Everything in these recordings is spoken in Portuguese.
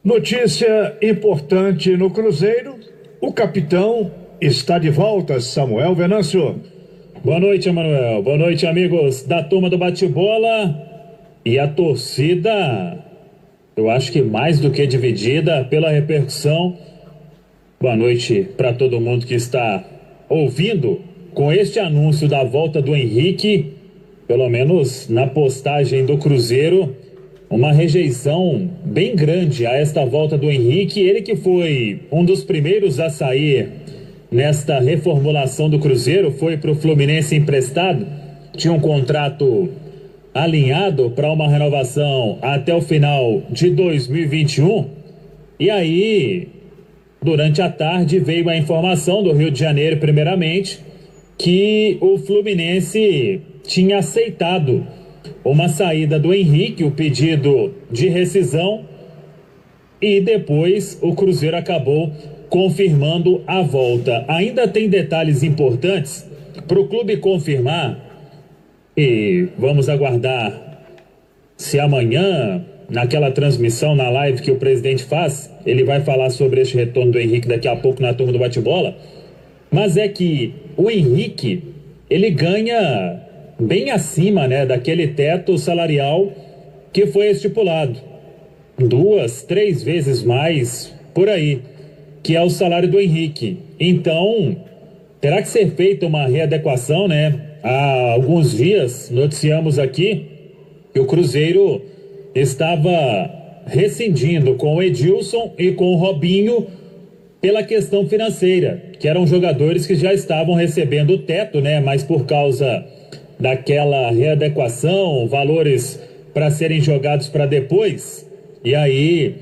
Notícia importante no Cruzeiro: o capitão está de volta, Samuel Venâncio. Boa noite, Emanuel. Boa noite, amigos da turma do bate-bola. E a torcida, eu acho que mais do que dividida pela repercussão. Boa noite para todo mundo que está ouvindo com este anúncio da volta do Henrique, pelo menos na postagem do Cruzeiro. Uma rejeição bem grande a esta volta do Henrique, ele que foi um dos primeiros a sair nesta reformulação do Cruzeiro, foi para o Fluminense emprestado, tinha um contrato alinhado para uma renovação até o final de 2021, e aí, durante a tarde, veio a informação do Rio de Janeiro, primeiramente, que o Fluminense tinha aceitado uma saída do Henrique, o pedido de rescisão, e depois o Cruzeiro acabou confirmando a volta. Ainda tem detalhes importantes para o clube confirmar, e vamos aguardar se amanhã, naquela transmissão, na live que o presidente faz, ele vai falar sobre este retorno do Henrique daqui a pouco na turma do bate-bola, mas é que o Henrique, ele ganha bem acima, né, daquele teto salarial que foi estipulado, 2, 3 vezes mais por aí, que é o salário do Henrique. Então, terá que ser feita uma readequação, né? Há alguns dias noticiamos aqui que o Cruzeiro estava rescindindo com o Edilson e com o Robinho pela questão financeira, que eram jogadores que já estavam recebendo o teto, né? Mas por causa daquela readequação, valores para serem jogados para depois, e aí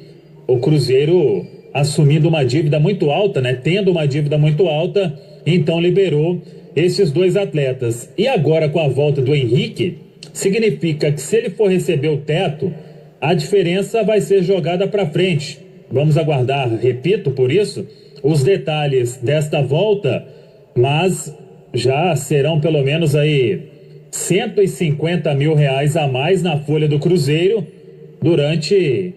o Cruzeiro assumindo uma dívida muito alta, né? Tendo uma dívida muito alta, então liberou esses dois atletas. E agora com a volta do Henrique, significa que se ele for receber o teto, a diferença vai ser jogada para frente. Vamos aguardar, repito, por isso, os detalhes desta volta, mas já serão pelo menos aí R$150 mil a mais na folha do Cruzeiro durante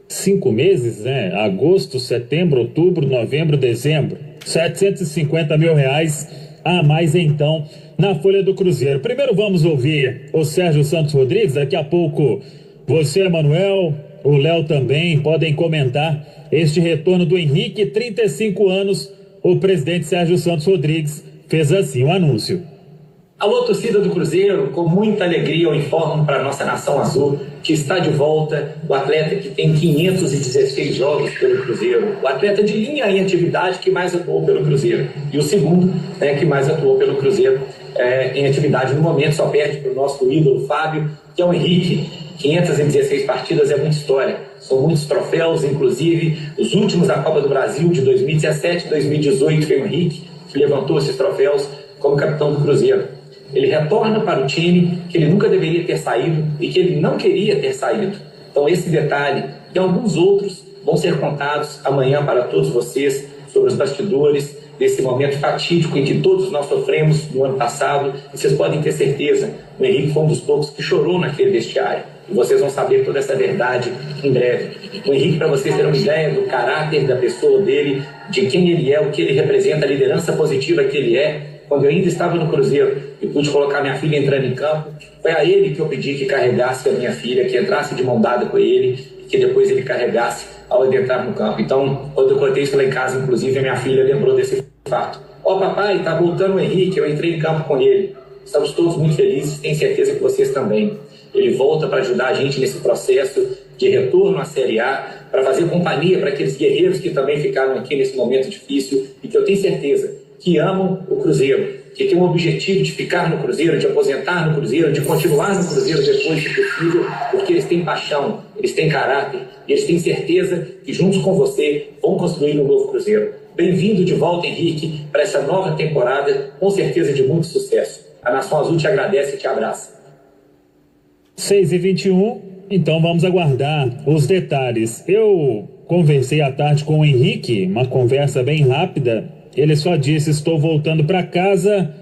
5 meses, né? Agosto, setembro, outubro, novembro, dezembro. R$750 mil a mais, então, na folha do Cruzeiro. Primeiro vamos ouvir o Sérgio Santos Rodrigues. Daqui a pouco você, Emanuel, o Léo também podem comentar este retorno do Henrique. 35 anos, o presidente Sérgio Santos Rodrigues fez assim um anúncio. Alô, torcida do Cruzeiro, com muita alegria eu informo para a nossa nação azul que está de volta o atleta que tem 516 jogos pelo Cruzeiro, o atleta de linha em atividade que mais atuou pelo Cruzeiro, e o segundo, né, que mais atuou pelo Cruzeiro em atividade no momento, só perde para o nosso ídolo Fábio, que é o Henrique. 516 partidas é muita história, são muitos troféus, inclusive os últimos da Copa do Brasil de 2017 e 2018 foi o Henrique que levantou esses troféus como capitão do Cruzeiro. Ele retorna para o time que ele nunca deveria ter saído e que ele não queria ter saído. Então esse detalhe e alguns outros vão ser contados amanhã para todos vocês sobre os bastidores desse momento fatídico em que todos nós sofremos no ano passado. E vocês podem ter certeza, o Henrique foi um dos poucos que chorou naquele vestiário. E vocês vão saber toda essa verdade em breve. O Henrique, para vocês terem uma ideia do caráter da pessoa dele, de quem ele é, o que ele representa, a liderança positiva que ele é. Quando eu ainda estava no Cruzeiro e pude colocar minha filha entrando em campo, foi a ele que eu pedi que carregasse a minha filha, que entrasse de mão dada com ele, que depois ele carregasse ao entrar no campo. Então, quando eu contei isso lá em casa, inclusive, a minha filha lembrou desse fato. Papai, tá voltando o Henrique, eu entrei em campo com ele. Estamos todos muito felizes, tenho certeza que vocês também. Ele volta para ajudar a gente nesse processo de retorno à Série A, para fazer companhia para aqueles guerreiros que também ficaram aqui nesse momento difícil e que eu tenho certeza que amam o Cruzeiro, que tem o objetivo de ficar no Cruzeiro, de aposentar no Cruzeiro, de continuar no Cruzeiro depois, se possível, porque eles têm paixão, eles têm caráter, e eles têm certeza que juntos com você vão construir um novo Cruzeiro. Bem-vindo de volta, Henrique, para essa nova temporada, com certeza de muito sucesso. A Nação Azul te agradece e te abraça. 6h21, então vamos aguardar os detalhes. Eu conversei à tarde com o Henrique, uma conversa bem rápida. Ele só disse: estou voltando para casa,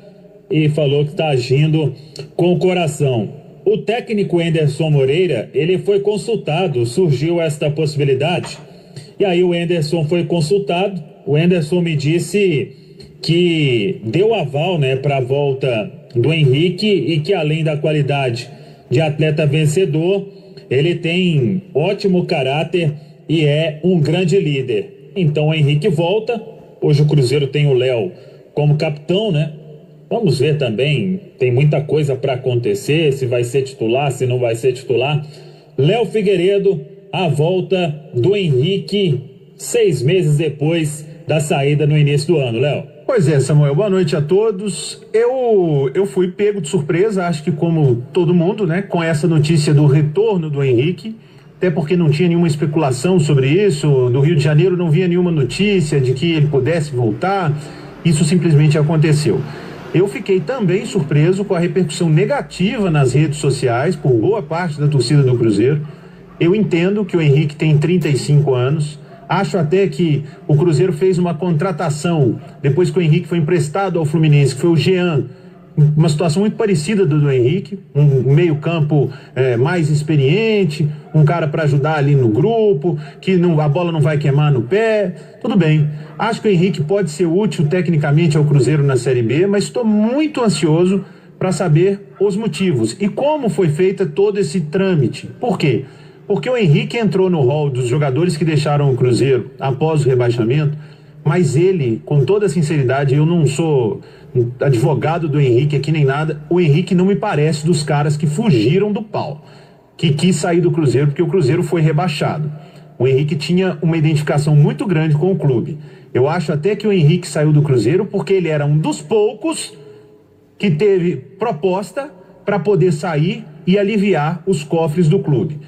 e falou que está agindo com o coração. O técnico Anderson Moreira, ele foi consultado, surgiu esta possibilidade E aí o Anderson foi consultado. O Anderson me disse que deu aval, né, para a volta do Henrique e que, além da qualidade de atleta vencedor, ele tem ótimo caráter e é um grande líder. Então o Henrique volta. Hoje o Cruzeiro tem o Léo como capitão, né? Vamos ver também, tem muita coisa para acontecer, se vai ser titular, se não vai ser titular. Léo Figueiredo, a volta do Henrique 6 meses depois da saída no início do ano, Léo. Pois é, Samuel, boa noite a todos. Eu fui pego de surpresa, acho que como todo mundo, né, com essa notícia do retorno do Henrique, até porque não tinha nenhuma especulação sobre isso, do Rio de Janeiro não vinha nenhuma notícia de que ele pudesse voltar, isso simplesmente aconteceu. Eu fiquei também surpreso com a repercussão negativa nas redes sociais por boa parte da torcida do Cruzeiro. Eu entendo que o Henrique tem 35 anos, acho até que o Cruzeiro fez uma contratação depois que o Henrique foi emprestado ao Fluminense, que foi o Jean, uma situação muito parecida do Henrique, um meio-campo mais experiente, um cara para ajudar ali no grupo, que a bola não vai queimar no pé, tudo bem. Acho que o Henrique pode ser útil tecnicamente ao Cruzeiro na Série B, mas estou muito ansioso para saber os motivos e como foi feita todo esse trâmite. Por quê? Porque o Henrique entrou no rol dos jogadores que deixaram o Cruzeiro após o rebaixamento, mas ele, com toda sinceridade, eu não sou advogado do Henrique aqui nem nada, o Henrique não me parece dos caras que fugiram do pau, que quis sair do Cruzeiro porque o Cruzeiro foi rebaixado. O Henrique tinha uma identificação muito grande com o clube. Eu acho até que o Henrique saiu do Cruzeiro porque ele era um dos poucos que teve proposta para poder sair e aliviar os cofres do clube.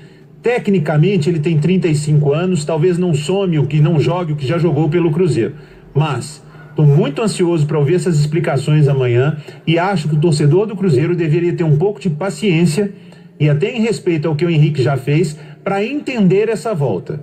Tecnicamente ele tem 35 anos, talvez não some o que não jogue o que já jogou pelo Cruzeiro, mas estou muito ansioso para ouvir essas explicações amanhã e acho que o torcedor do Cruzeiro deveria ter um pouco de paciência e até em respeito ao que o Henrique já fez para entender essa volta.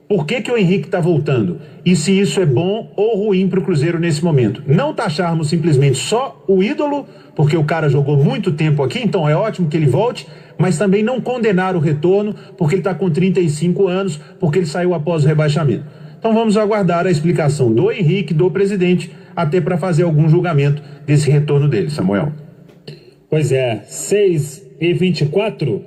Por que o Henrique está voltando? E se isso é bom ou ruim para o Cruzeiro nesse momento? Não taxarmos simplesmente só o ídolo, porque o cara jogou muito tempo aqui, então é ótimo que ele volte, mas também não condenar o retorno, porque ele está com 35 anos, porque ele saiu após o rebaixamento. Então vamos aguardar a explicação do Henrique, do presidente, até para fazer algum julgamento desse retorno dele, Samuel. Pois é, 6h24.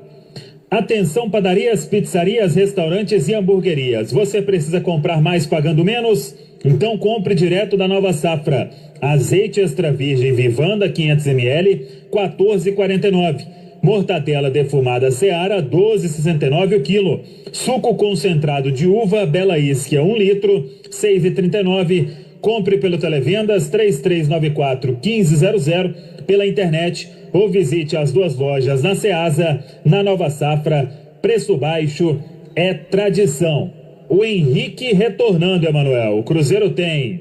Atenção, padarias, pizzarias, restaurantes e hamburguerias. Você precisa comprar mais pagando menos? Então compre direto da Nova Safra. Azeite extra virgem Vivanda 500 ml, 14,49. Mortadela defumada Seara, 12,69 o quilo. Suco concentrado de uva Bela Isquia, 1 litro, 6,39. Compre pelo Televendas 3394-1500, pela internet ou visite as 2 lojas na Ceasa, na Nova Safra. Preço baixo é tradição. O Henrique retornando, Emanuel. O Cruzeiro tem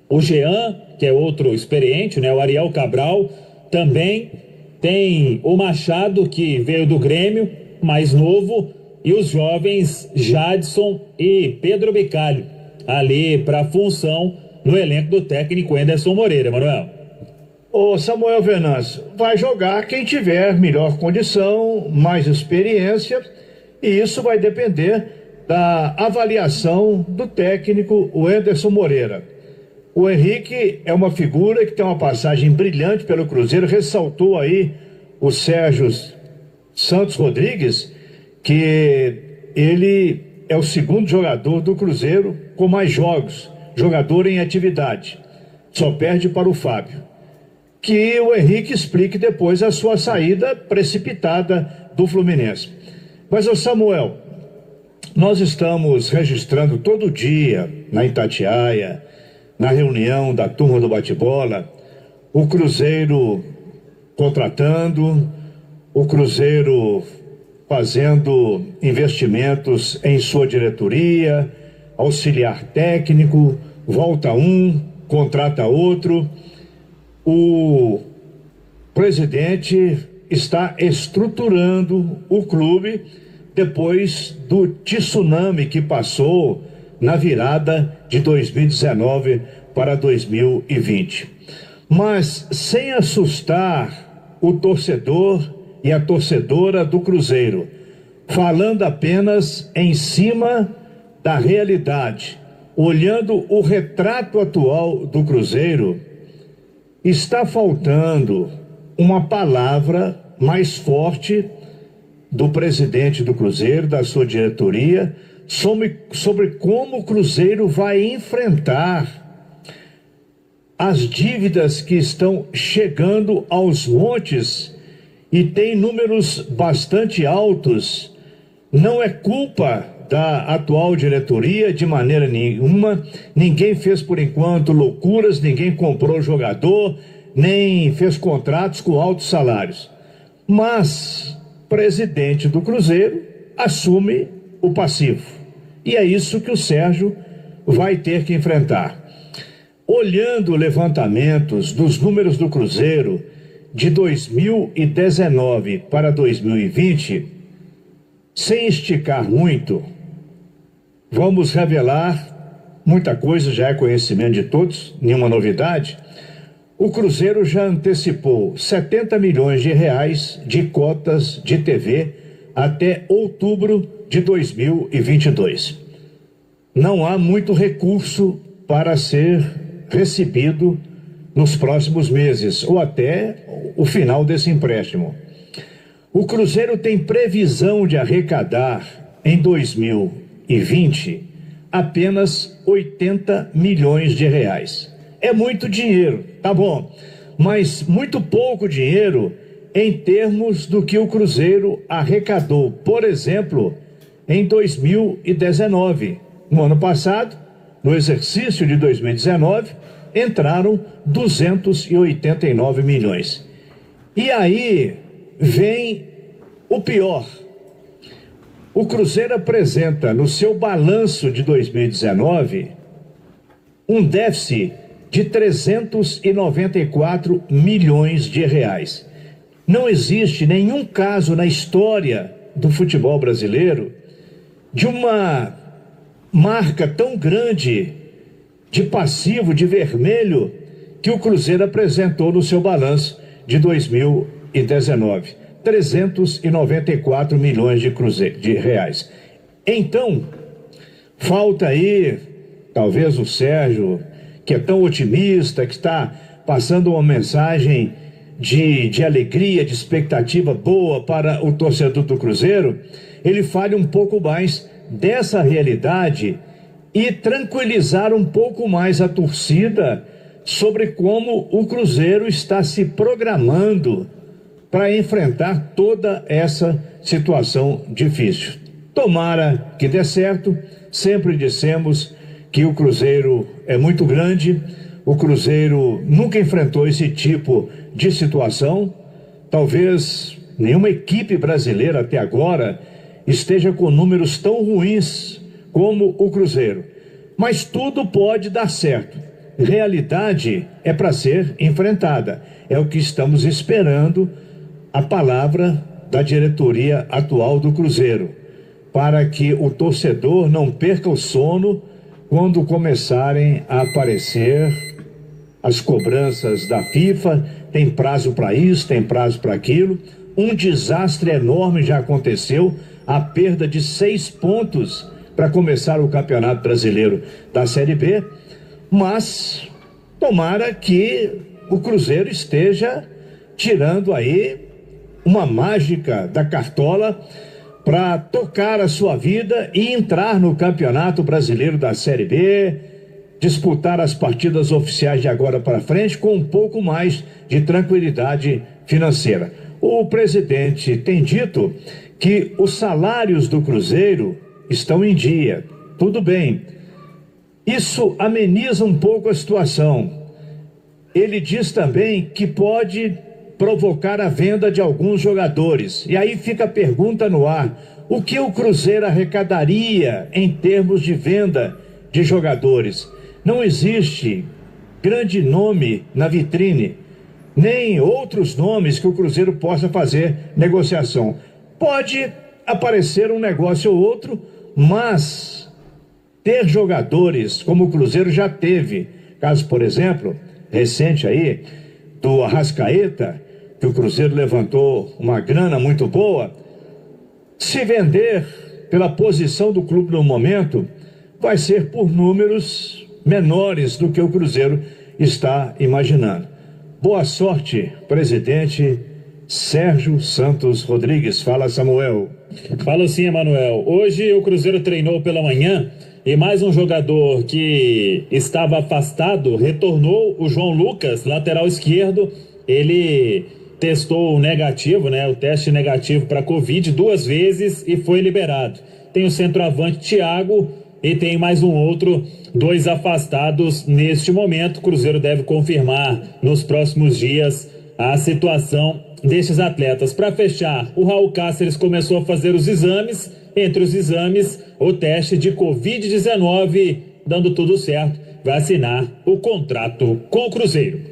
o Jean, que é outro experiente, né? O Ariel Cabral também. Tem o Machado, que veio do Grêmio, mais novo, e os jovens Jadson e Pedro Bicalho, ali para a função no elenco do técnico Anderson Moreira, Manuel. Ô Samuel Venâncio, vai jogar quem tiver melhor condição, mais experiência, e isso vai depender da avaliação do técnico, o Anderson Moreira. O Henrique é uma figura que tem uma passagem brilhante pelo Cruzeiro, ressaltou aí o Sérgio Santos Rodrigues, que ele é o segundo jogador do Cruzeiro com mais jogos, jogador em atividade, só perde para o Fábio. Que o Henrique explique depois a sua saída precipitada do Fluminense. Mas, ô Samuel, nós estamos registrando todo dia na Itatiaia, na reunião da turma do bate-bola, o Cruzeiro contratando, o Cruzeiro fazendo investimentos em sua diretoria, auxiliar técnico, volta um, contrata outro. O presidente está estruturando o clube depois do tsunami que passou na virada de 2019 para 2020. Mas sem assustar o torcedor e a torcedora do Cruzeiro, falando apenas em cima da realidade, olhando o retrato atual do Cruzeiro, está faltando uma palavra mais forte do presidente do Cruzeiro, da sua diretoria, sobre como o Cruzeiro vai enfrentar as dívidas que estão chegando aos montes e tem números bastante altos. Não é culpa da atual diretoria de maneira nenhuma, ninguém fez por enquanto loucuras, ninguém comprou jogador, nem fez contratos com altos salários. Mas o presidente do Cruzeiro assume o passivo. E é isso que o Sérgio vai ter que enfrentar. Olhando levantamentos dos números do Cruzeiro de 2019 para 2020, sem esticar muito, vamos revelar muita coisa, já é conhecimento de todos, nenhuma novidade. O Cruzeiro já antecipou 70 milhões de reais de cotas de TV até outubro de 2022. Não há muito recurso para ser recebido nos próximos meses ou até o final desse empréstimo. O Cruzeiro tem previsão de arrecadar em 2020 apenas 80 milhões de reais. É muito dinheiro, tá bom, mas muito pouco dinheiro em termos do que o Cruzeiro arrecadou, por exemplo, em 2019. No ano passado, no exercício de 2019, entraram 289 milhões. E aí vem o pior. O Cruzeiro apresenta no seu balanço de 2019 um déficit de 394 milhões de reais. Não existe nenhum caso na história do futebol brasileiro de uma marca tão grande de passivo, de vermelho, que o Cruzeiro apresentou no seu balanço de 2019. 394 milhões de reais. Então, falta aí, talvez o Sérgio, que é tão otimista, que está passando uma mensagem de alegria, de expectativa boa para o torcedor do Cruzeiro, ele fale um pouco mais dessa realidade e tranquilizar um pouco mais a torcida sobre como o Cruzeiro está se programando para enfrentar toda essa situação difícil. Tomara que dê certo. Sempre dissemos que o Cruzeiro é muito grande, o Cruzeiro nunca enfrentou esse tipo de situação. Talvez nenhuma equipe brasileira até agora esteja com números tão ruins como o Cruzeiro. Mas tudo pode dar certo. Realidade é para ser enfrentada. É o que estamos esperando, a palavra da diretoria atual do Cruzeiro, para que o torcedor não perca o sono quando começarem a aparecer as cobranças da FIFA. Tem prazo para isso, tem prazo para aquilo. Um desastre enorme já aconteceu, a perda de 6 pontos para começar o Campeonato Brasileiro da Série B, mas tomara que o Cruzeiro esteja tirando aí uma mágica da cartola para tocar a sua vida e entrar no Campeonato Brasileiro da Série B, disputar as partidas oficiais de agora para frente com um pouco mais de tranquilidade financeira. O presidente tem dito que os salários do Cruzeiro estão em dia, tudo bem. Isso ameniza um pouco a situação. Ele diz também que pode provocar a venda de alguns jogadores. E aí fica a pergunta no ar: o que o Cruzeiro arrecadaria em termos de venda de jogadores? Não existe grande nome na vitrine, nem outros nomes que o Cruzeiro possa fazer negociação. Pode aparecer um negócio ou outro, mas ter jogadores como o Cruzeiro já teve, caso, por exemplo, recente aí, do Arrascaeta, que o Cruzeiro levantou uma grana muito boa, se vender pela posição do clube no momento, vai ser por números menores do que o Cruzeiro está imaginando. Boa sorte, presidente Sérgio Santos Rodrigues. Fala, Samuel. Falo sim, Emanuel. Hoje o Cruzeiro treinou pela manhã e mais um jogador que estava afastado retornou, o João Lucas, lateral esquerdo. Ele testou negativo, né? O teste negativo para Covid 2 vezes e foi liberado. Tem o centroavante Thiago e tem mais um outro, 2 afastados neste momento. O Cruzeiro deve confirmar nos próximos dias a situação destes atletas. Para fechar, o Raul Cáceres começou a fazer os exames. Entre os exames, o teste de Covid-19, dando tudo certo, vai assinar o contrato com o Cruzeiro.